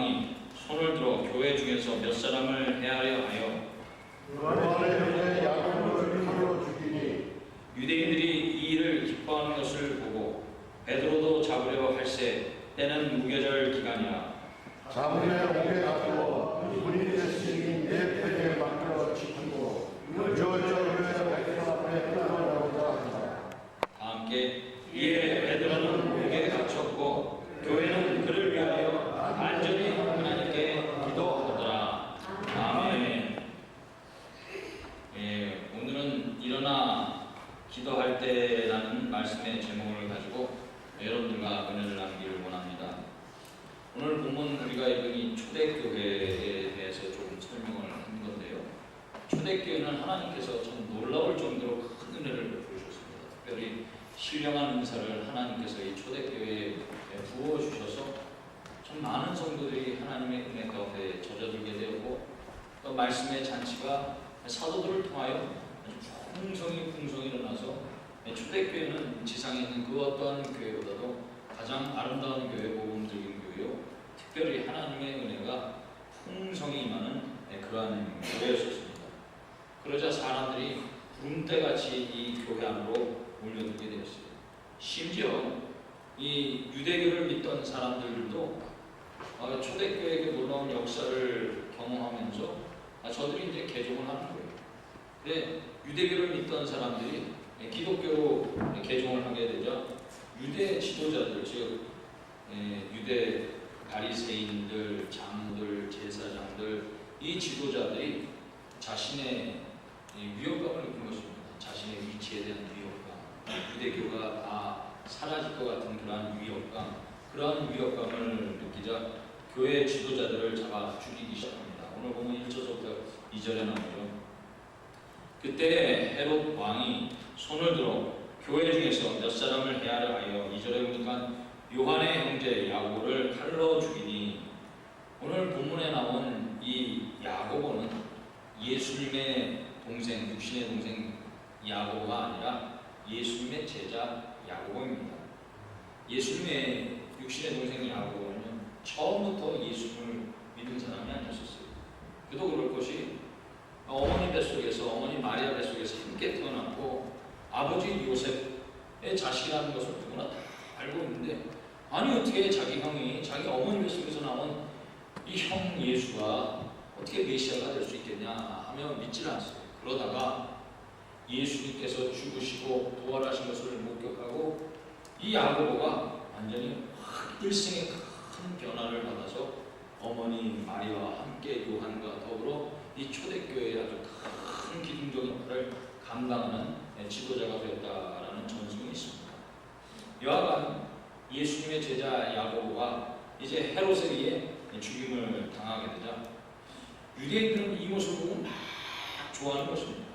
왕이 손을 들어 교회 중에서 몇 사람을 해하려 하여 요한의 형제 야고보를 칼로 죽이니 유대인들이 이 일을 기뻐하는 것을 보고 베드로도 잡으려 할세 때는 무교절 기간이라. 자문에 옥에 가두어 군인의 스승이 내 편에 맡겨 지키고 요절교회에서 백성 앞에 끌어나오자 한다. 다 함께 이에 베드로는 옥에 갇혔고 교회는 그를 위하여 안전히 하나님께 기도하더라. 아멘. 오늘은 일어나 기도할 때라는 말씀의 제목을 가지고 여러분들과 은혜를 나누기를 원합니다. 오늘 본문 우리가 읽은 이 초대교회에 대해서 조금 설명을 한 건데요. 초대교회는 하나님께서 참 놀라울 정도로 큰 은혜를 베푸셨습니다. 특별히 신령한 은사를 하나님께서 이 초대교회에 부어주셔서 참 많은 성도들이 하나님의 은혜 가운데 젖어들게 되었고, 또 말씀의 잔치가 사도들을 통하여 아주 풍성이 일어나서 초대교회는 지상에 있는 그 어떠한 교회보다도 가장 아름다운 교회, 모범적인 교회요, 특별히 하나님의 은혜가 풍성히 임하는 그러한 교회였습니다. 그러자 사람들이 구름대같이 이 교회 안으로 몰려들게 되었어요. 심지어 이 유대교를 믿던 사람들도 초대교회의 놀라운 역사를 경험하면서 저들이 이제 개종을 하는 거예요. 근데 유대교를 믿던 사람들이 기독교로 개종을 하게 되자 유대 지도자들, 즉 유대 바리새인들, 장들, 제사장들, 이 지도자들이 자신의 위협감을 느낀 것입니다. 자신의 위치에 대한 위협감, 유대교가 다 사라질 것 같은 그러한 위협감을 느끼자 교회 지도자들을 잡아 죽이기 시작합니다. 오늘 보면 1절부터 2절에 나오죠. 그때 헤롯 왕이 손을 들어 교회 중에서 몇 사람을 해하려 하여 2절에 보니까 요한의 형제 야고보를 칼로 죽이니, 오늘 본문에 나온 이 야고보는 예수님의 동생, 육신의 동생 야고보가 아니라 예수님의 제자 야고보입니다. 예수님의 육신의 동생 야고보는 처음부터 예수님을 믿은 사람이 아니었어요. 그도 그럴 것이 어머니 뱃속에서, 어머니 마리아 뱃속에서 함께 태어났고 아버지 요셉의 자식이라는 것을 누구나 다 알고 있는데, 아니 어떻게 자기 형이 자기 어머니 뱃속에서 나온 이 형 예수가 어떻게 메시아가 될 수 있겠냐 하며 믿질 않았어요. 그러다가 예수님께서 죽으시고 부활하신 것을 목격하고 이 야고보가 완전히 일생의 큰 변화를 받아서 어머니 마리아와 함께 요한과 더불어 이 초대교회의 아주 큰 기둥적인 역할을 감당하는 지도자가 되었다라는 전승이 있습니다. 여하간 예수님의 제자 야고보가 이제 헤롯에 의해 죽임을 당하게 되자 유대인들은 이 모습을 보고 막 좋아하는 것입니다.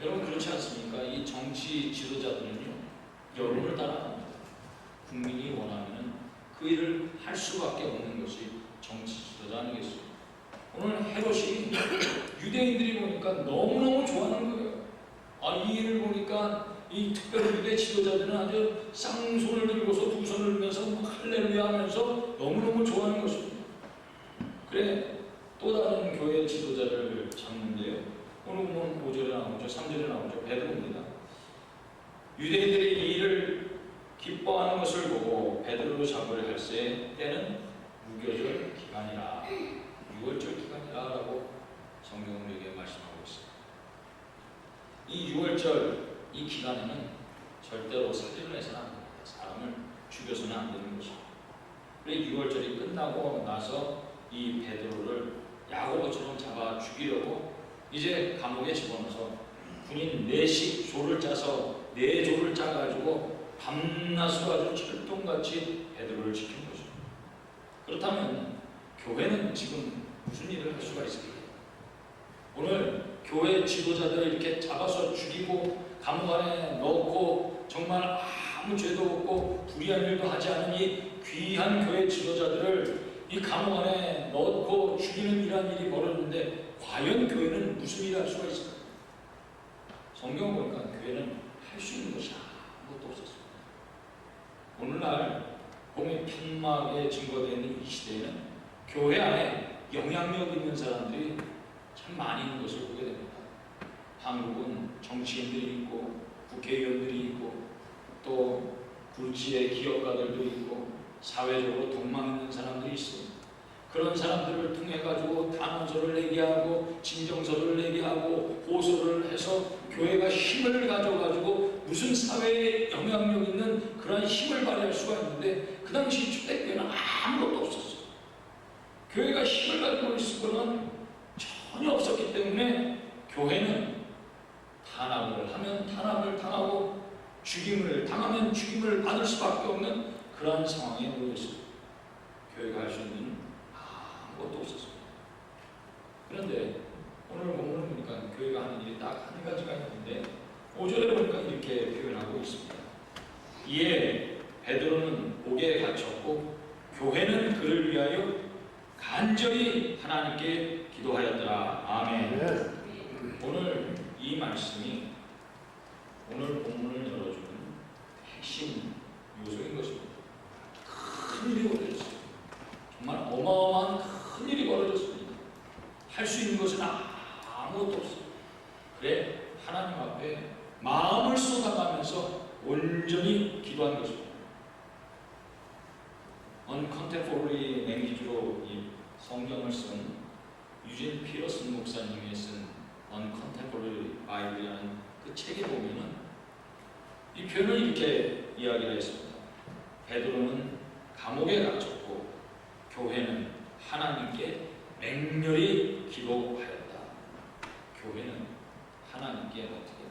여러분 그렇지 않습니까? 이 정치 지도자들은요, 여론을 따라합니다. 국민이 원하면 그 일을 할 수밖에 없는 것이 정치 지도자 아니겠어요? 오늘 헤롯이 유대인들이 보니까 너무너무 좋아하는 거예요. 이 일을 보니까 이 특별히 유대 지도자들은 아주 쌍손을 들고서 두 손을 들면서 할렐루야 하면서 너무너무 좋아하는 것입니다. 그래, 또 다른 교회 지도자를 잡는데요. 오늘 보면 5절에 나오죠. 3절에 나오죠. 베드로입니다. 유대인들이 이 일을 기뻐하는 것을 보고 베드로를 잡으려 할세 때는 무교절 기간이라, 6월절 기간이라 라고 성경은 우리에게 말씀하고 있습니다. 이 6월절 이 기간에는 절대로 살인을 해서는 안 됩니다. 사람을 죽여서는 안 되는 것입니다. 그래 6월절이 끝나고 나서 이 베드로를 야고보처럼 잡아 죽이려고 이제 감옥에 집어넣어서 군인 4씩 조를 짜서 4조를 짜가지고 밤낮으로 아주 철동같이 베드로를 지킨 것입니다. 그렇다면 교회는 지금 무슨 일을 할 수가 있을까요? 오늘 교회 지도자들을 이렇게 잡아서 죽이고 감옥 안에 넣고 정말 아무 죄도 없고 불의한 일도 하지 않은 이 귀한 교회 지도자들을 이 감옥 안에 넣고 죽이는 이러한 일이 벌어졌는데 과연 교회는 무슨 일을 할 수가 있을까요? 성경 보니까 교회는 할 수 있는 것이 아무것도 없었습니다. 오늘날 복음이 편막에 증거되어 있는 이 시대에는 교회 안에 영향력 있는 사람들이 참 많이 있는 것을 보게 됩니다. 한국은 정치인들이 있고 국회의원들이 있고 또 굴지의 기업가들도 있고 사회적으로 동망 있는 사람들이 있습니다. 그런 사람들을 통해 가지고 단원서를 내게 하고 진정서를 내게 하고 호소를 해서 교회가 힘을 가져가지고 무슨 사회에 영향력 있는 그런 힘을 발휘할 수가 있는데 그 당시 초대교회는 아무것도 없었어요. 교회가 힘을 가지고 있을 거는 전혀 없었기 때문에 교회는 탄압을 하면 탄압을 당하고 죽임을 당하면 죽임을 받을 수밖에 없는 그런 상황에 놓여 있습니다. 교회가 할 수 있는 아무것도 없었습니다. 그런데 오늘 본문을 보니까 교회가 하는 일이 딱 한 가지가 있는데 5절에 보니까 이렇게 표현하고 있습니다. 이에 베드로는 옥에 갇혔고 교회는 그를 위하여 간절히 하나님께 기도하였더라. 아멘. 네. 오늘 이 말씀이 오늘 본문을 열어주는 핵심 요소인 것입니다. 큰 일이 벌어졌어요. 정말 어마어마한 큰 일이 벌어졌습니다. 할 수 있는 것은 아무것도 없어요. 그래 하나님 앞에 마음을 쏟아가면서 온전히 기도한 것입니다. Uncontemporary language로 이 성경을 쓴 유진 피어슨 목사님이 쓴 Uncontemporary Bible이라는 그 책에 보면은 이 표현을 이렇게 이야기를 했습니다. 베드로는 감옥에 갇혔고 교회는 하나님께 맹렬히 기도하였다. 교회는 하나님께 어떻게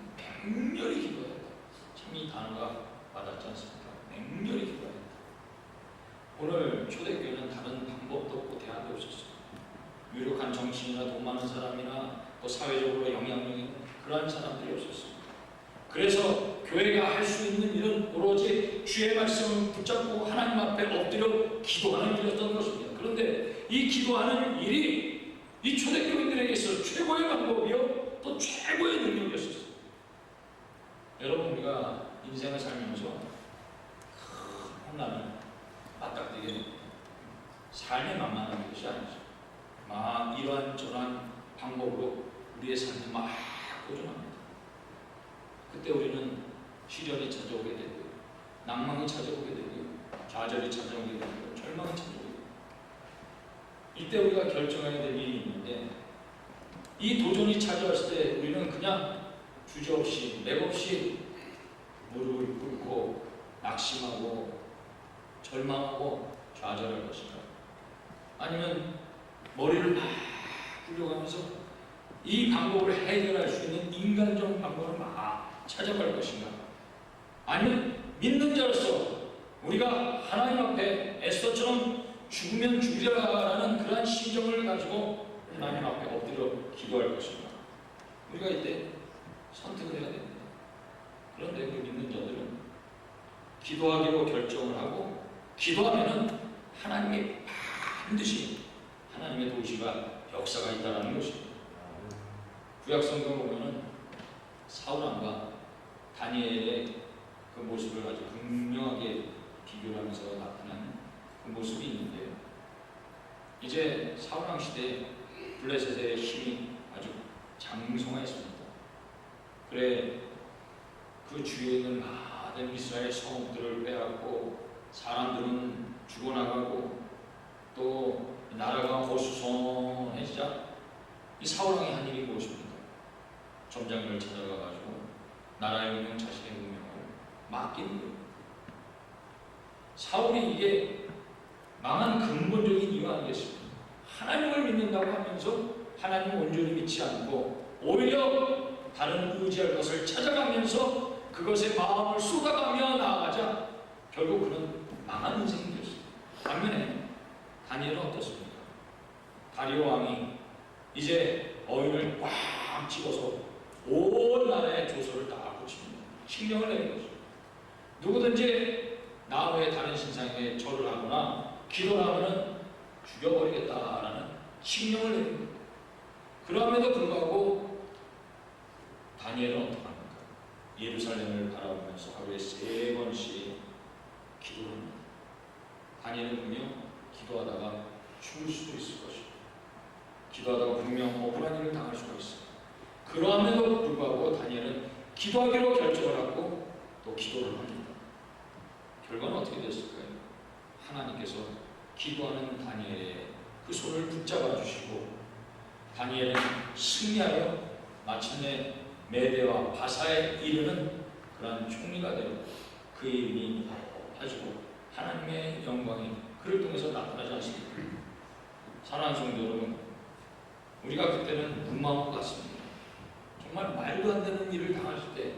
맹렬히 기도하였다. 참 이 단어가 와닿지 않습니까? 맹렬히 기도하였다. 오늘 초대교회는 다른 방법도 없고 대안도 없었어요. 유력한 정치인이나 돈 많은 사람이나 또 사회적으로 영향력 있는 그러한 사람들이 없었습니다. 그래서 교회가 할 수 있는 일은 오로지 주의 말씀을 붙잡고 하나님 앞에 엎드려 기도하는 일이었던 것입니다. 그런데 이 기도하는 일이 이 초대교인들에게서 최고의 방법이요 또 최고의 능력이었어요. 여러분 우리가 인생을 살면서 큰 혼란을 맞닥뜨리게 삶이 만만한 것이 아니죠. 막 이러한저러한 방법으로 우리의 삶이 막 고전합니다. 그때 우리는 시련이 찾아오게 되고요. 낭망이 찾아오게 되고요. 좌절이 찾아오게 되고요. 절망이 찾아오게 되고요. 이때 우리가 결정해야 될 일이 있는데 이 도전이 찾아왔을 때 우리는 그냥 주저없이 맥없이 무릎을 꿇고 낙심하고 절망하고 좌절할 것인가? 아니면 머리를 막 굴려가면서 이 방법을 해결할 수 있는 인간적 방법을 막 찾아갈 것인가? 아니면 믿는 자로서 우리가 하나님 앞에 에스더처럼 죽으면 죽으리라라는 그러한 심정을 가지고 하나님 앞에 엎드려 기도할 것인가? 우리가 이때 선택을 해야 됩니다. 그런데 그 믿는 자들은 기도하기로 결정을 하고 기도하면은 하나님이 반드시 하나님의 도우시가 역사가 있다는 것입니다. 구약 성경 보면은 사울왕과 다니엘의 그 모습을 아주 극명하게 비교를 하면서 나타나는 그 모습이 있는데요. 이제 사울왕 시대에 블레셋의 힘이 아주 장성했습니다. 그래 그 주위에 있는 많은 이스라엘 성읍들을 빼앗고 사람들은 죽어나가고 또 나라가 어수선해지자 이 사울왕이 한 일이 무엇입니까? 점장을 찾아가가지고 나라의 운명, 자신의 운명을 맡기는 거예요. 사울이 이게 망한 근본적인 이유 아니겠습니까? 하나님을 믿는다고 하면서 하나님을 온전히 믿지 않고 오히려 다른 의지할 것을 찾아가면서 그것에 마음을 쏟아가며 나아가자 결국 그는 망한 인생이 되었습니다. 반면에 다니엘은 어떻습니까? 다리오 왕이 이제 어인을 꽉 집어서 온 나라의 조서를 다 고칩니다. 칙령을 내린 거죠. 누구든지 나 외에 다른 신상에 절을 하거나 기도를 하면 죽여버리겠다라는 칙령을 내린 거예요. 그럼에도 불구하고 다니엘은 어떡합니까? 예루살렘을 바라보면서 하루에 3번씩 기도를 합니다. 다니엘은 분명 기도하다가 죽을 수도 있을 것이고 기도하다가 분명 억울한 일을 당할 수가 있어요. 그러함에도 불구하고 다니엘은 기도하기로 결정을 하고 또 기도를 합니다. 결과는 어떻게 됐을까요? 하나님께서 기도하는 다니엘의 그 손을 붙잡아 주시고 다니엘은 승리하여 마침내 메대와 바사에 이르는 그러한 총리가 되어 그의 이름이 높아지고 하나님의 영광이 그를 통해서 나타나지 않습니까? 사랑하는 성도 여러분, 우리가 그때는 무마음과 같습니다. 정말 말도 안 되는 일을 당했을 때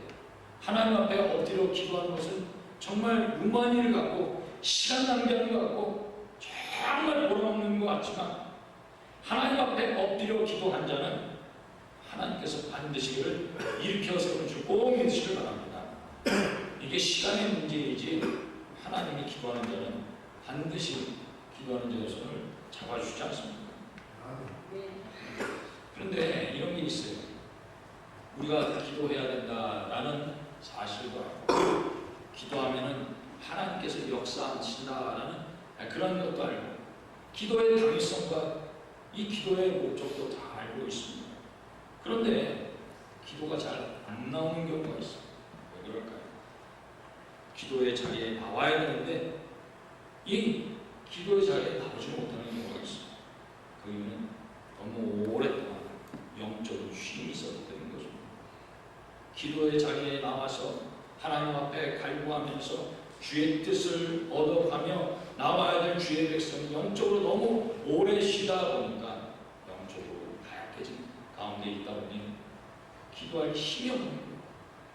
하나님 앞에 엎드려 기도하는 것은 정말 무모한 일을 갖고 시간 낭비하는 것 같고 정말 보람없는 것 같지만 하나님 앞에 엎드려 기도한 자는 하나님께서 반드시 그를 일으켜 세울 줄 꼭 믿으시길 바랍니다. 이게 시간의 문제이지 하나님이 기도하는 자는 반드시 기도하는 자의 손을 잡아주지 않습니다. 그런데 이런 게 있어요. 우리가 기도해야 된다라는 사실도 알고 기도하면은 하나님께서 역사하신다라는 그런 것도 알고 기도의 당위성과 이 기도의 목적도 다 알고 있습니다. 그런데 기도가 잘 안 나오는 경우가 있어요. 왜 그럴까요? 기도의 자리에 나와야 되는데 이 기도의 자리에 나오지 못하는 경우가 있어요. 그 이유는 너무 오랫동안 영적으로 쉼이 있었기 때문인 것입니다. 기도의 자리에 나와서 하나님 앞에 갈구하면서 주의 뜻을 얻어가며 나와야 될 주의 백성이 영적으로 너무 오래 쉬다 보니까 영적으로 다약해진 가운데 있다 보니 기도할 힘이 없는 거예요.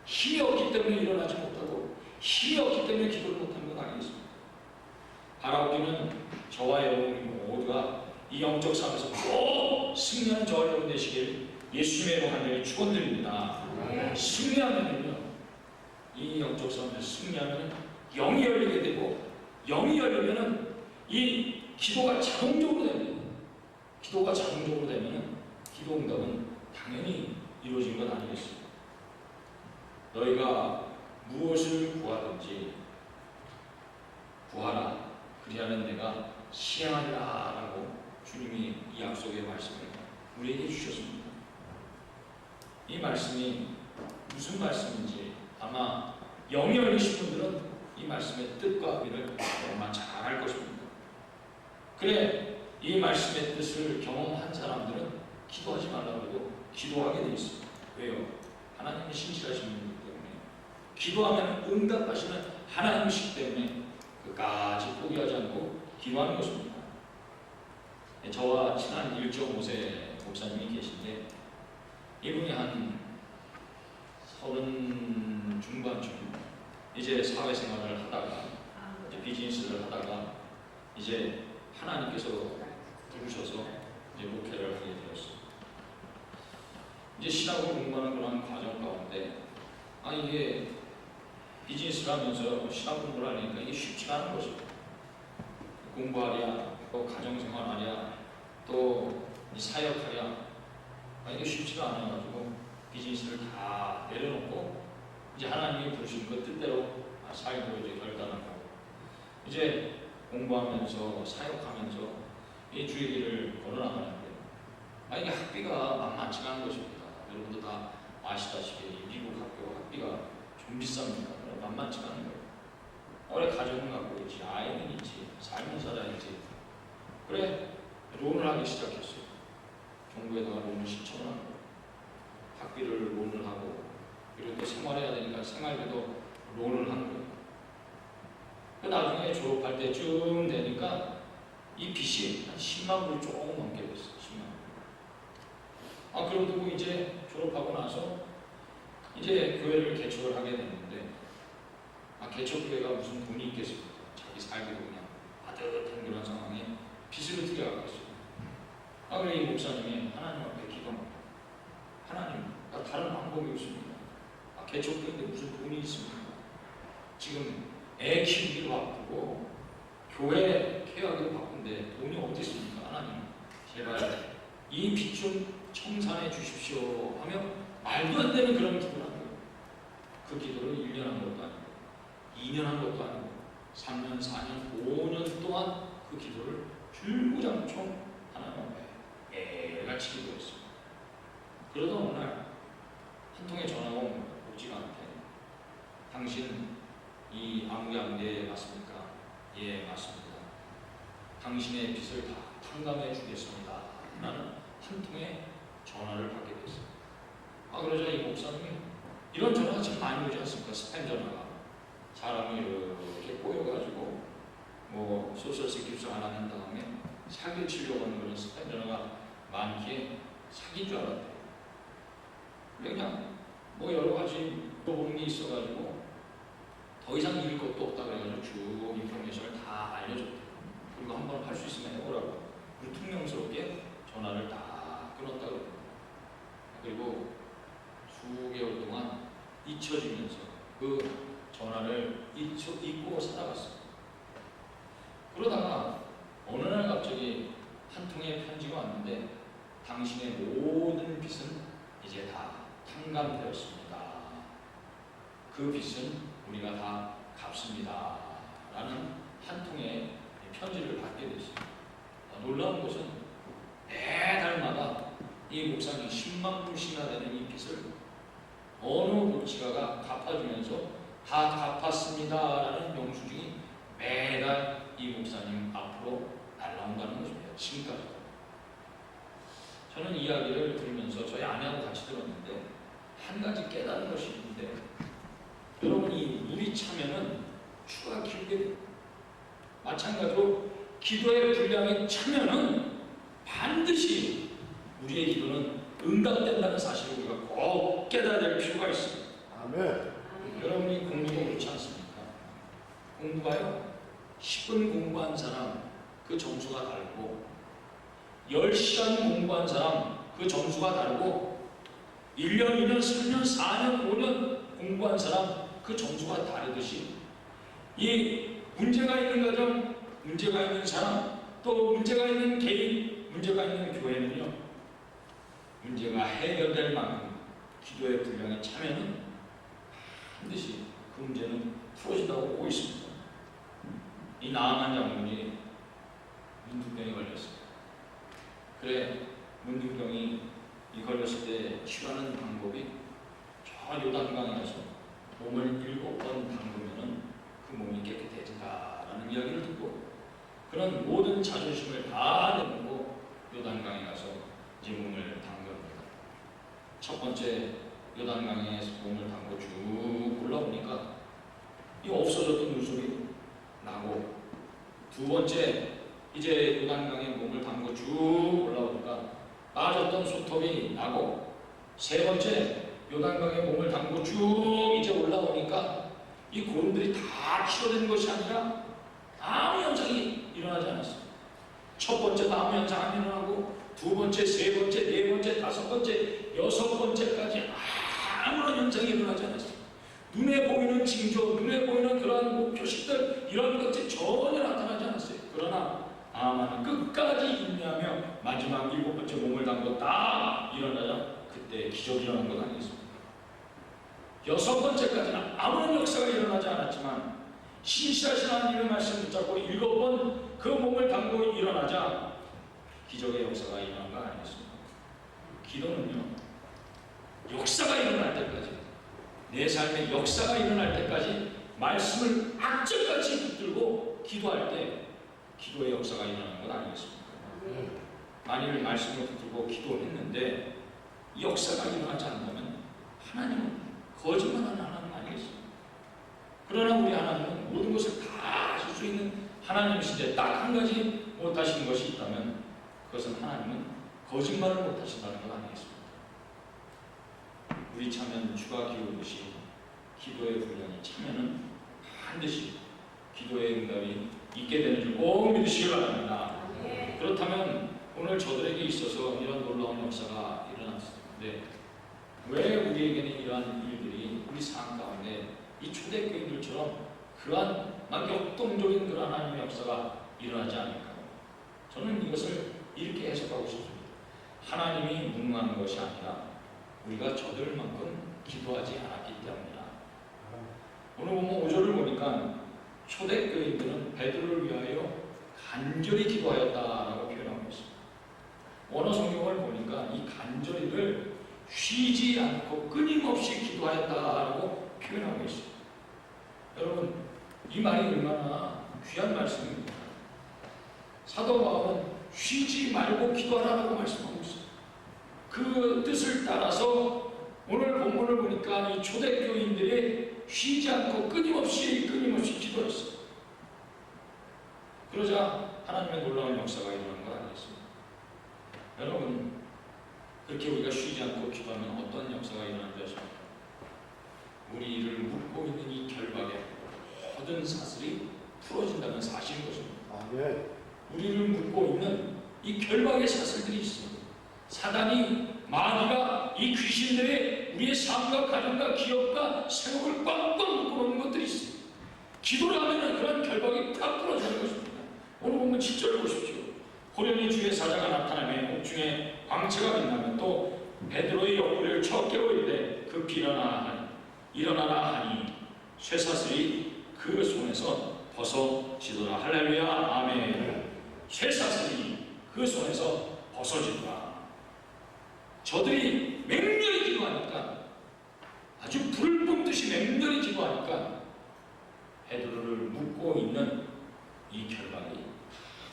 힘이 없기 때문에 일어나지 못하고 힘이 없기 때문에 기도를 못하는 건 아니겠습니까? 바라옵기는 저와 여러분 모두가 이 영적 삶에서 꼭 승리하는 저와 여러분 되시길 예수님의 이름으로 간절히 축원드립니다. 승리하면은요, 이 영적 싸움에서 승리하면 영이 열리게 되고 영이 열리면은 이 기도가 자동적으로 됩니다. 기도가 자동적으로 되면은 기도 응답은 당연히 이루어진 건 아니겠습니다. 너희가 무엇을 구하든지 구하라 그리하면 내가 시행하리라 라고 주님이 이 약속의 말씀을 우리에게 주셨습니다. 이 말씀이 무슨 말씀인지 아마 영이 열리신 분들은 이 말씀의 뜻과 의미를 정말 잘 알 것입니다. 그래 이 말씀의 뜻을 경험한 사람들은 기도하지 말라고 기도하게 되어 있습니다. 왜요? 하나님이 신실하신 분이기 때문에 기도하면 응답하시는 하나님이시기 때문에 끝까지 포기하지 않고 기도하는 것입니다. 저와 친한 1.5세 목사님이 계신데 이분이 한 30 중반쯤 이제 사회생활을 하다가 이제 비즈니스를 하다가 이제 하나님께서 부르셔서 이제 목회를 하게 되었어요. 이제 신학을 공부하는 그런 과정 가운데 이게 비즈니스를 하면서 신학 공부를 하니까 이게 쉽지가 않은 거죠. 공부하랴, 또 가정생활하랴, 또 사역하랴 이게 쉽지가 않아가지고 비즈니스를 다 내려놓고 이제 하나님이 부르신 그 뜻대로 살기로 이제 결단을 하고 이제 공부하면서 사역하면서 이 주의 길을 걸어나가는데 이게 학비가 만만치가 않은 것입니다. 여러분도 다 아시다시피 미국 학교 학비가 좀 비쌉니다. 만만치가 않은 거예요. 올해 가정을 갖고 있지, 아이는 있지, 삶을 살아야지. 그래 론을 하기 시작했어요. 정부에다가 론을 신청을 한 거예요. 학비를 론을 하고 그리고 또 생활해야 되니까 생활비도 론을 한 거예요. 나중에 졸업할 때쯤 되니까 이 빚이 한 10만 불 조금 넘게 됐어요. 10만 불. 그럼 두고 이제 졸업하고 나서 이제 교회를 개척을 하게 됐는데 개척교회가 무슨 돈이 있겠습니까? 자기 살기도 그냥 아득한 그런 상황에 빚으로 들여가겠어요. 그래 이 목사님이 하나님 앞에 기도합니다. 하나님, 나 다른 방법이 없습니다. 개척교회인데 무슨 돈이 있습니까? 지금 애 키우기도 바쁘고 교회 케어하기도 바쁜데 돈이 어디 있습니까? 하나님, 제발 이 빚 좀 청산해 주십시오 하며 말도 안 되는 그런 기도를 한 거예요. 그 기도를 1년 한 것도 아니고 2년 한 것도 아니고 3년, 4년, 5년 동안 그 기도를 줄구장총 하나님 앞에 매일같이 기도했습니다. 그러다 어느 날 한 통의 전화가 온 거예요. 목지가한테. 당신 이 아무양대에 맞습니까? 예, 맞습니다. 당신의 빚을 다 탕감해 주겠습니다. 라는 한 통의 전화를 받게 됐어요. 그러자 이 목사님이 이런 전화가 참 많이 오지 않습니까? 스팸 전화가. 사람이 이렇게 꼬여가지고 뭐 소셜스 깁스 하나 한 다음에 사기를 치려고 하는 그런 스팸 전화가 많기에 사기인 줄 알았대요. 그냥 뭐 여러 가지 물어보는 게 있어가지고 더 이상 읽을 것도 없다 그래가지고 쭉 인포메이션을 다 알려줬대요. 그리고 한번 할 수 있으면 해보라고. 그리고 퉁명스럽게 전화를 다 끊었다 그래요. 그리고 수개월 동안 잊혀지면서 그 전화를 잊고 살아갔어요. 그러다가 어느 날 갑자기 한 통의 편지가 왔는데 당신의 모든 빚은 이제 다 탕감되었습니다. 그 빚은 우리가 다 갚습니다. 라는 한 통의 편지를 받게 됐어요. 놀라운 것은 매달마다 이 목사님 10만 불씩이나 되는 이 빚을 어느 목지가가 갚아주면서 다 갚았습니다. 라는 영수증이 매달 이 목사님 앞으로 날라온다는 것입니다. 지금까지. 저는 이야기를 들으면서 저희 아내하고 같이 들었는데 한 가지 깨달은 것이 있는데 여러분이 물이 차면은 추가 기울게 돼요. 마찬가지로 기도의 분량이 차면은 반드시 우리의 기도는 응답된다는 사실을 우리가 꼭 깨달아야 될 필요가 있습니다. 아멘. 여러분이 공부도 그렇지 않습니까? 공부가요 10분 공부한 사람 그 점수가 다르고 10시간 공부한 사람 그 점수가 다르고 1년, 2년, 3년, 4년, 5년 공부한 사람 그 점수가 다르듯이 이 문제가 있는 가정, 문제가 있는 사람, 또 문제가 있는 개인, 문제가 있는 교회는요 문제가 해결될 만큼 기도의 분량에 차면은 반드시 그 문제는 풀어진다고 보고 있습니다. 이 나아만 장군이 문둥병에 걸렸습니다. 그래 문둥병이 걸렸을 때 치료하는 방법이 저 요단강에 가서 몸을 7번 담그면은 그 몸이 깨끗해진다라는 이야기를 듣고 그런 모든 자존심을 다 내놓고 요단강에 가서 이제 몸을 담깁니다. 첫 번째 요단강에서 몸을 담고 쭉 올라오니까 이 없어졌던 물속이 나고 두 번째 이제 요단강에 몸을 담고 쭉 올라오니까 빠졌던 손톱이 나고 세 번째 요단강에 몸을 담고 쭉 이제 올라오니까 이 고름들이 다 치료된 것이 아니라 아무 현상이 일어나지 않았어요. 첫 번째 아무 현상 안 일어나고 두 번째, 세 번째, 네 번째, 다섯 번째, 여섯 번째까지 아무런 현상이 일어나지 않았어요. 눈에 보이는 징조, 눈에 보이는 그러한 표식들 이런 것들이 전혀 나타나지 않았어요. 그러나 아마는 끝까지 인내하며 마지막 7번째 몸을 담고 딱 일어나자 그때 기적이 일어난 것 아니겠습니까? 여섯 번째까지는 아무런 역사가 일어나지 않았지만 신실하신 하나님의 말씀 붙잡고 7번 그 몸을 담고 일어나자 기적의 역사가 일어난 거 아니겠습니까? 기도는요 역사가 일어날 때까지 내 삶의 역사가 일어날 때까지 말씀을 악착같이 붙들고 기도할 때 기도의 역사가 일어나는 것 아니겠습니까? 만일 말씀을 붙들고 기도했는데 역사가 일어나지 않는다면 하나님은 거짓말하는 하나님 아니겠습니까? 그러나 우리 하나님은 모든 것을 다 하실 수 있는 하나님이신데 딱 한 가지 못하시는 것이 있다면 그것은 하나님은 거짓말을 못하신다는 것 아니겠습니까? 물이 차면 추가 기울듯이 기도의 분량이 차면은 반드시 기도의 응답이 있게 되는 줄 꼭 믿으시기 바랍니다. 그렇다면 오늘 저들에게 있어서 이런 놀라운 역사가 일어났는데 왜 우리에게는 이러한 일들이 우리 삶 가운데 이 초대교인들처럼 그러한 막 역동적인 그러한 하나님의 역사가 일어나지 않을까요? 저는 이것을 이렇게 해석하고 싶습니다. 하나님이 무능한 것이 아니라 우리가 저들만큼 기도하지 않았기 때문이다. 오늘 보면 5절을 보니까 초대교인들은 베드로를 위하여 간절히 기도하였다 간절히를 쉬지 않고 끊임없이 기도하였다라고 표현하고 있습니다. 여러분, 이 말이 얼마나 귀한 말씀입니다. 사도 바울은 쉬지 말고 기도하라고 말씀하고 있어요. 그 뜻을 따라서 오늘 본문을 보니까 이 초대교인들이 쉬지 않고 끊임없이 기도했어요. 그러자 하나님의 놀라운 역사가 일어난 거 아니겠습니까? 여러분, 그렇게 우리가 쉬지 않고 기도하면 어떤 역사가 일어나는 줄 아십니까? 우리를 묶고 있는 이 결박의 모든 사슬이 풀어진다는 사실인 것입니다. 우리를 묶고 있는 이 결박의 사슬들이 있습니다. 사단이, 마귀가, 이 귀신들의 우리의 삶과 가정과 기업과 생업을 꽉꽉 묶어놓는 것들이 있습니다. 기도를 하면 그런 결박이 딱 풀어지는 것입니다. 오늘 보면 7절을 보십시오. 호련히 주의 사자가 나타나며 옥중에 광채가 빛나면 또 베드로의 옆구리를 쳐 깨우이되 급히 일어나라 하니 쇠사슬이 그 손에서 벗어지더라. 할렐루야. 아멘. 쇠사슬이 그 손에서 벗어지더라. 저들이 맹렬히 기도하니까, 아주 불을 뿜듯이 맹렬히 기도하니까 베드로를 묶고 있는 이 결박이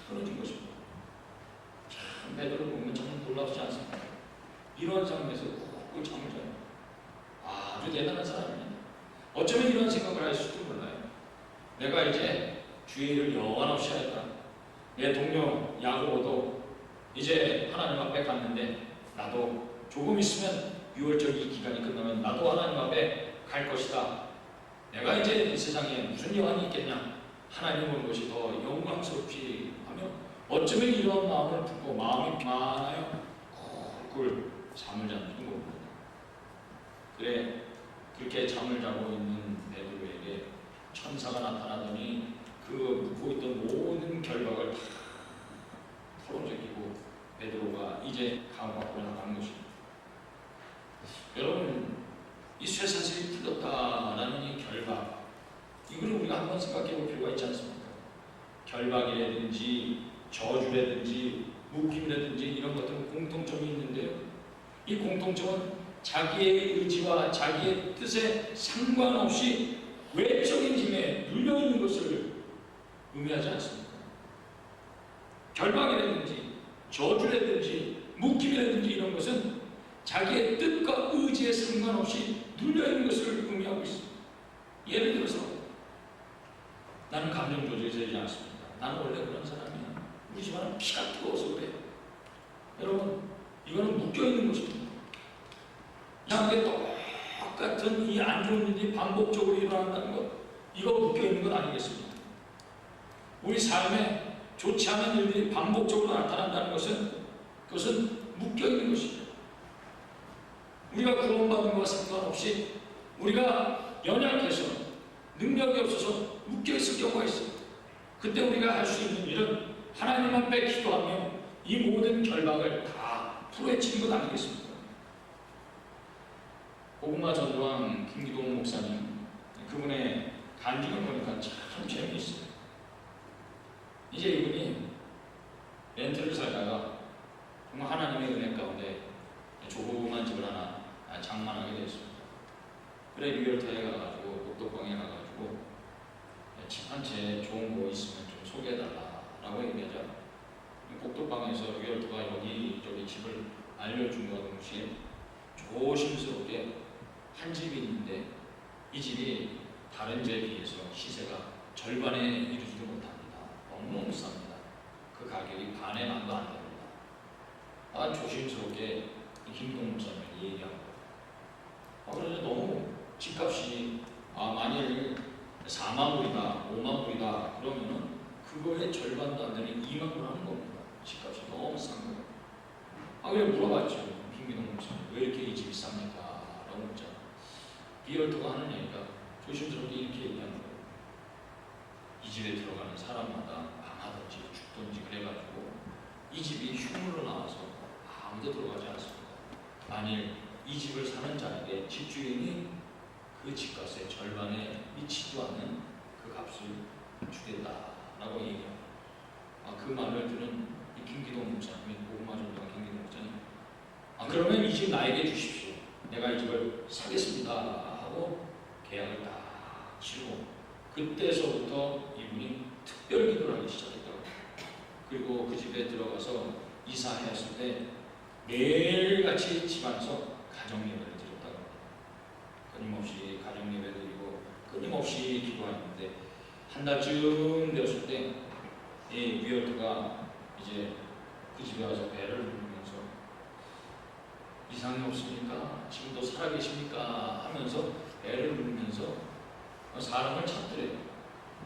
끊어진 것입니다. 참, 베드로를 보면 참 놀랍지 않습니까? 이런 상황에서 꾹꾹 잠을 자요. 아주 대단한 사람입니다. 어쩌면 이런 생각을 하실지도 몰라요. 내가 이제 주의 일을 영원없이 하겠다. 내 동료 야고보도 이제 하나님 앞에 갔는데 나도 조금 있으면 6월절 이 기간이 끝나면 나도 하나님 앞에 갈 것이다. 내가 이제 이 세상에 무슨 여한이 있겠냐. 하나님 오는 것이 더 영광스럽지 하며 어쩌면 이런 마음을 품고 마음이 많아요. 꿀꿀 잠을 자는 겁니다. 그래, 그렇게 잠을 자고 있는 베드로에게 천사가 나타나더니 그 묶고 있던 모든 결박을 다 털어제끼고 베드로가 이제 강 밖으로 나가는 것입니다. 여러분, 이 쇠사슬이 풀렸다라는 이 결박, 이걸 우리가 한번 생각해 볼 필요가 있지 않습니까? 결박이라든지 저주라든지 묶임이라든지 이런 것들은 공통점이 있는데요. 이 공통점은 자기의 의지와 자기의 뜻에 상관없이 외적인 힘에 눌려있는 것을 의미하지 않습니까? 결박이라든지 저주라든지 묶임이라든지 이런 것은 자기의 뜻과 의지에 상관없이 눌려있는 것을 의미하고 있습니다. 예를 들어서 나는 감정 조절이 되지 않습니다. 나는 원래 그런 사람이야. 우리 집안은 피가 뜨거워서 그래. 여러분, 이거는 묶여있는 것입니다. 이게 똑같은 이 안 좋은 일이 반복적으로 일어난다는 것, 이거 묶여있는 것 아니겠습니까? 우리 삶에 좋지 않은 일들이 반복적으로 나타난다는 것은 그것은 묶여있는 것입니다. 우리가 구원받은 것과 상관없이 우리가 연약해서 능력이 없어서 묶여있을 경우가 있습니다. 그때 우리가 할 수 있는 일은 하나님 앞에 기도하며 이 모든 결박을 다 풀어헤치는 것 아니겠습니까? 복음화 전도왕 김기동 목사님, 그분의 간증을 보니까 참 재미있어요. 이제 이분이 렌트를 살다가 정말 하나님의 은혜 가운데 조그만 집을 하나 장만하게 됐습니다. 그래, 리얼터에 가가지고 복덕방에 가가지고 집 한 채 좋은 거 있으면 좀 소개해달라고 얘기하자. 복덕방에서 리얼터가 여기저기 집을 알려준 것 동시에 조심스럽게 한 집이 있는데 이 집이 다른 집에 비해서 시세가 절반에 이르지도 못합니다. 너무너무 쌉니다. 그 가격이 반의 만도 안 됩니다. 조심스럽게 김동 목사님이 얘기하고, 그래서 너무 집값이 만일 4만 불이다, 5만 불이다 그러면은 그거의 절반도 안 되는 2만 불 하는 겁니다. 집값이 너무 싼 거예요. 그래 물어봤죠. 김기동 목사님, 왜 이렇게 이 집이 쌉니까? 라고 묻자. 리얼터가 하는 얘기가 조심스럽게 이렇게 얘기하는 거예요. 이 집에 들어가는 사람마다 망하든지 죽든지 그래가지고 이 집이 흉물로 나와서 아무도 들어가지 않습니다. 만일 이 집을 사는 자에게 집주인이 그 집값의 절반에 미치지도 않는 그 값을 주겠다라고 얘기합니다. 그 말을 들은 이 김기동 목사님이 복음화 전도왕 김기동 목사님 그러면 이 집 나에게 주십시오. 내가 이 집을 사겠습니다 하고 계약을 딱 치르고 그때서부터 이분이 특별 기도를 하기 시작했더라고요. 그리고 그 집에 들어가서 이사했을 때 매일같이 집안에서 가정예배를 드렸다고 합니다. 끊임없이 가정예배 드리고 끊임없이 기도하는데 한 달쯤 되었을 때 이 위얼트가 이제 그 집에 와서 배를 누르면서 이상이 없습니까? 지금도 살아계십니까? 하면서 배를 누르면서 사람을 찾더래요.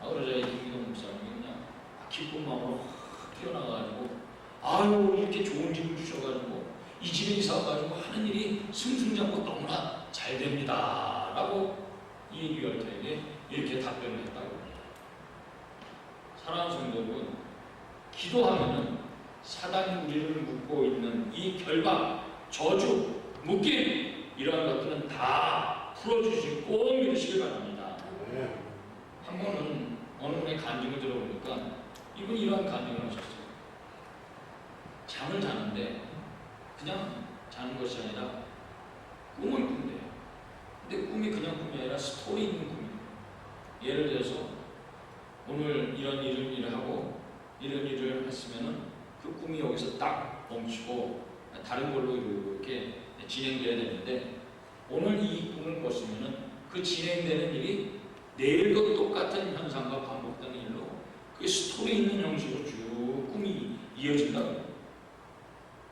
그러자 이 김기동 목사님이 그냥 기쁜 마음으로 확 뛰어나가지고 아유 이렇게 좋은 집을 주셔가지고 이 집에 이사 와가지고 하는 일이 승승장구 너무나 잘 됩니다 라고 이 위얼트에게 이렇게 답변을 했다고 합니다. 사랑하는 성도 여러분, 기도하면은 사단이 우리를 묶고 있는 이 결박, 저주, 묶임 이러한 것들은 다 풀어주시고 꼭 믿으시길 바랍니다. 한 번은 어느 분의 간증을 들어보니까 이분이 이러한 간증을 하셨어요. 잠을 자는데 그냥 자는 것이 아니라 꿈을 꾼대요. 근데 꿈이 그냥 꿈이 아니라 스토리 있는 꿈이에요. 예를 들어서 오늘 이런 일을 하고 이런 일을 했으면은 그 꿈이 여기서 딱 멈추고 다른 걸로 이렇게 진행돼야 되는데 오늘 이 꿈을 꿨으면은 그 진행되는 일이 내일과 똑같은 현상과 반복되는 일로 그 스토리 있는 형식으로 쭉 꿈이 이어진다고.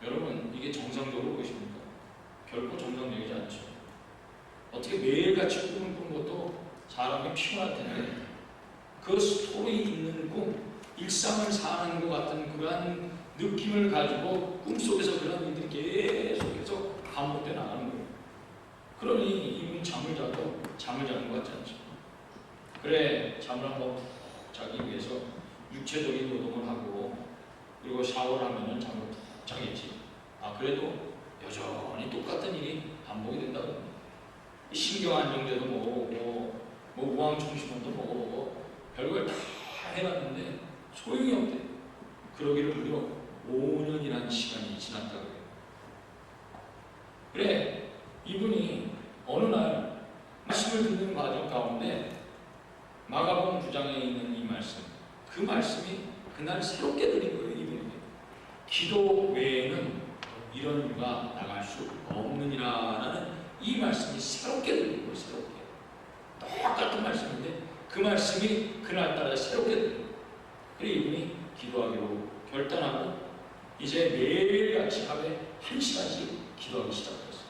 여러분 이게 정상적으로 보십니까? 결코 정상적이지 않죠. 어떻게 매일같이 꿈을 꾸는 것도 사람이 피곤할 텐데 그 스토리 있는 꿈, 일상을 사는 것 같은 그러한 느낌을 가지고 꿈속에서 그런 일들이 계속해서 반복돼 나가는 거예요. 그러니 이분이 잠을 자도 잠을 자는 것 같지 않죠. 그래 잠을 한번 푹 자기 위해서 육체적인 노동을 하고 그리고 샤워를 하면은 잠을 푹 자겠지. 그래도 여전히 똑같은 일이 반복이 된다고 합니다. 신경 안정제도 먹어보고 우황청심원도 먹어보고 별걸 다 해봤는데 소용이 없대. 그러기를 무려 5년이라는 시간이 지났다고 해요. 그래 이분이 어느 날 말씀을 듣는 과정 가운데 마가복음 9장에 있는 이 말씀, 그 말씀이 그날 새롭게 들린 거예요. 이분에게 기도 외에는 이런 유가 나갈 수 없느니라라는 이 말씀이 새롭게 들린 거예요. 새롭게 똑같은 말씀인데 그 말씀이 그날따라 새롭게 들린 거예요. 그래서 이분이 기도하기로 결단하고 이제 매일같이 하루에 1시간씩 기도하기 시작했어요.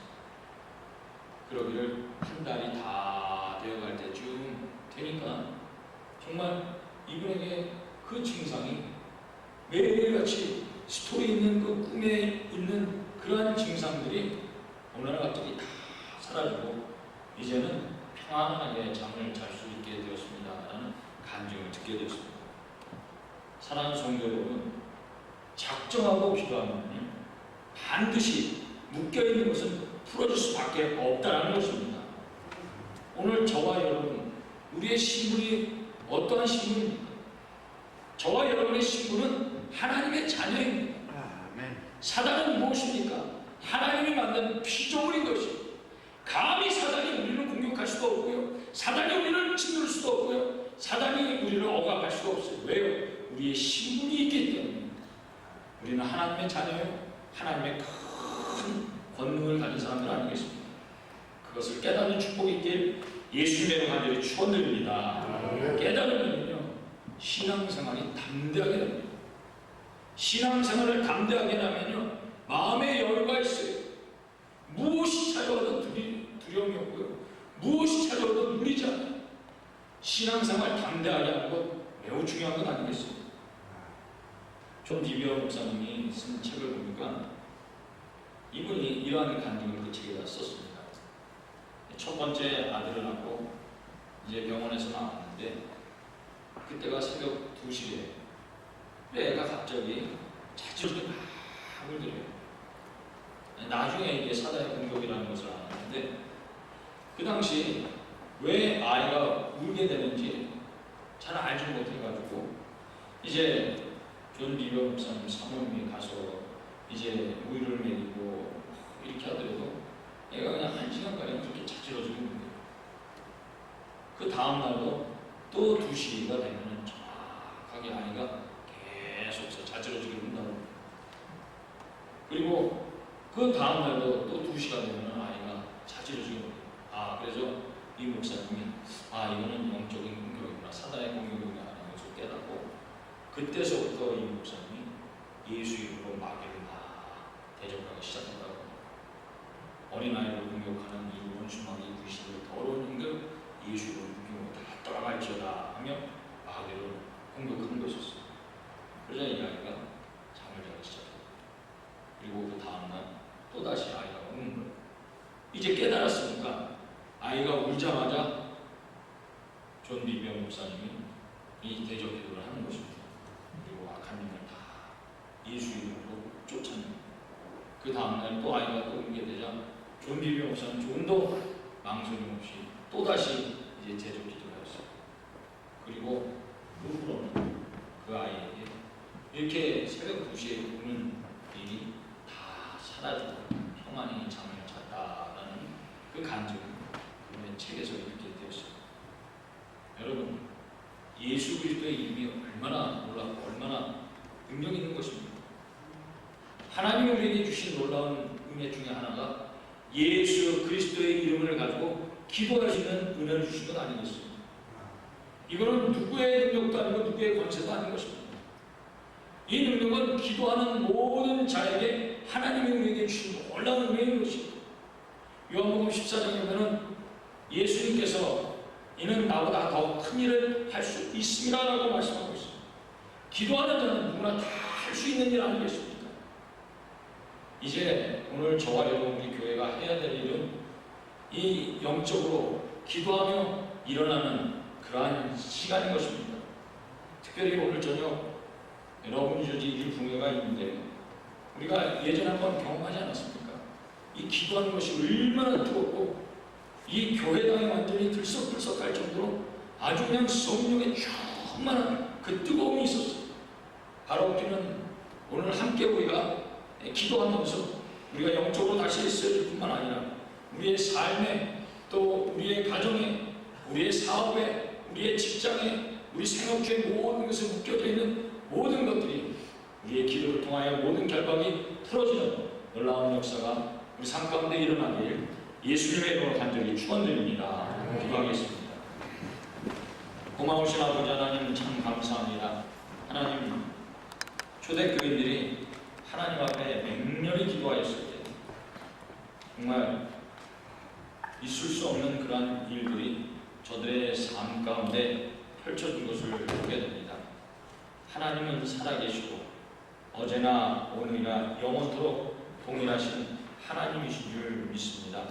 그러기를 한 달이 다 되어갈 때쯤 되니까 정말 이분에게 그 증상이 매일같이 스토리 있는 그 꿈에 있는 그러한 증상들이 어느 날 갑자기 다 사라지고 이제는 평안하게 잠을 잘 수 있게 되었습니다 라는 간증을 듣게 되었습니다. 사랑하는 성도 여러분, 작정하고 기도하면 반드시 묶여있는 것은 풀어질 수밖에 없다는 것입니다. 오늘 저와 여러분, 우리의 신분이 어떠한 신분입니까? 저와 여러분의 신분은 하나님의 자녀입니다. 사단은 무엇입니까? 하나님이 만든 피조물인 것입니다. 감히 사단이 우리를 공격할 수도 없고요. 사단이 우리를 짓누를 수도 없고요. 사단이 우리를 억압할 수도 없어요. 왜요? 우리의 신분이 있기 때문입니다. 우리는 하나님의 자녀요. 하나님의 큰 권능을 가진 사람들 아니겠습니까? 그것을 깨닫는 축복이 있길 예수님의 간절히 축원드립니다. 깨달으면요 신앙생활이 담대하게 됩니다. 신앙생활을 담대하게 하면요 마음의 여유가 있어요. 무엇이 찾아와도 두려움이 없고요. 무엇이 찾아와도 누리지 않아요. 신앙생활 담대하게 하는 것 매우 중요한 것 아니겠어요? 존 비비어 목사님이 쓴 책을 보니까 이분이 이러한 간증을 그 책에다 썼습니다. 첫 번째 아들을 낳고 이제 병원에서 나왔는데 그때가 새벽 2시에 애가 갑자기 자지러지게 막 울더래요. 나중에 이게 사단의 공격이라는 것을 알았는데 그 당시 왜 아이가 울게 되는지 잘 알지 못해가지고 이제 존 비비어 목사님 사모님이 가서 이제 우유를 먹이고 이렇게 하더라도 애가 그냥 1시간가량 그렇게 자지러지는 거예요. 그 다음 날도 또 2시가 되면 정확하게 아이가 계속 자지러지게 된다고. 그리고 그 다음 날도 또 2시가 되면 아이가 자지러지게 돼요. 그래서 이 목사님이 이거는 영적인 공격이구나, 사단의 공격이구나 하는 것을 깨닫고, 그때서부터 이 목사님이 예수 이름으로 마귀를 다 대적하기 시작한다고. 어린아이를 공격하는 이 원수마귀 귀신을 더러운 능력 예수 이름으로 공격으로 다 떠나갈지어다 하며 마귀를 공격한 것이었어요. 그러자 이 아이가 잠을 자기 시작해요. 그리고 그 다음날 또다시 아이가 우는 거예요. 이제 깨달았으니까 아이가 울자마자 존 비비언 목사님이 이 대적 기도를 하는 것입니다. 그리고 악한 영을 다 예수 이름으로 쫓아내요. 그 다음날 또 아이가 또 울게 되자 존 비비언 목사님 좀 더 망설임 없이 또다시 이제 대적 기도를 했어요. 그리고 그 후로는 그 아이에게 이렇게 새벽 2시에 우는 일이 다 사라지고 평안히 잠을 잤다라는 그 간증을 그의 책에서 읽게 되었습니다. 여러분, 예수 그리스도의 이름이 얼마나 놀랍고 얼마나 능력 있는 것입니까? 하나님이 우리에게 주신 놀라운 은혜 중에 하나가 예수 그리스도의 이름을 가지고 기도할 수 있는 은혜를 주신 것 아니겠습니까? 이거는 누구의 능력도 아니고 누구의 권세도 아닌 것입니다. 이 능력은 기도하는 모든 자에게 하나님이 우리에게 주신 놀라운 은혜인 것입니다. 요한복음 14장에 보면 예수님께서 이는 나보다 더 큰 일을 할 수 있습니다 라고 말씀하고 있습니다. 기도하는 자는 누구나 다 할 수 있는 일 아니겠습니까? 이제 오늘 저와 여러분 우리 교회가 해야 될 일은 이 영적으로 기도하며 일어나는 그러한 시간인 것입니다. 특별히 오늘 저녁 여러분이 저지 일붕회가 있는데 우리가 예전에 한번 경험하지 않았습니까? 이 기도하는 것이 얼마나 뜨겁고 이 교회당이 완전히 들썩들썩할 정도로 아주 그냥 성령에 충만한 그 뜨거움이 있었어요. 바로 우리는 오늘 함께 우리가 기도하면서 우리가 영적으로 다시 쓰여질 뿐만 아니라 우리의 삶에 또 우리의 가정에 우리의 사업에 우리의 직장에 우리 생업주의 모든 것에 묶여져 있는 모든 것들이 우리의 기도를 통하여 모든 결박이 풀어지는 놀라운 역사가 우리 삶 가운데 일어나길 예수님의 이름으로 간절히 축원드립니다. 기도하겠습니다. 고마우신 아버지 하나님 참 감사합니다. 하나님 초대교인들이 하나님 앞에 맹렬히 기도하였을 때 정말 있을 수 없는 그러한 일들이 저들의 삶 가운데 펼쳐진 것을 보게 됩니다. 하나님은 살아계시고 어제나 오늘이나 영원토록 동일하신 하나님이신 줄 믿습니다.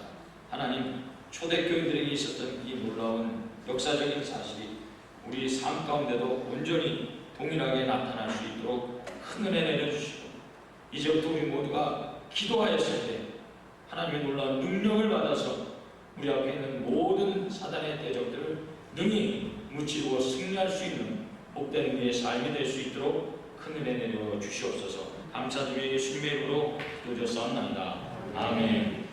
하나님, 초대교인들에게 있었던 이 놀라운 역사적인 사실이 우리 삶 가운데도 온전히 동일하게 나타날 수 있도록 큰 은혜 내려주시고 이제부터 우리 모두가 기도하였을 때 하나님의 놀라운 능력을 받아서 우리 앞에 있는 모든 사단의 대적들을 능히 무찌르고 승리할 수 있는 복된 우리의 삶이 될 수 있도록 큰 은혜 내려 주시옵소서. 감사드리며 예수님의 이름으로 기도드렸사옵나이다. 아멘.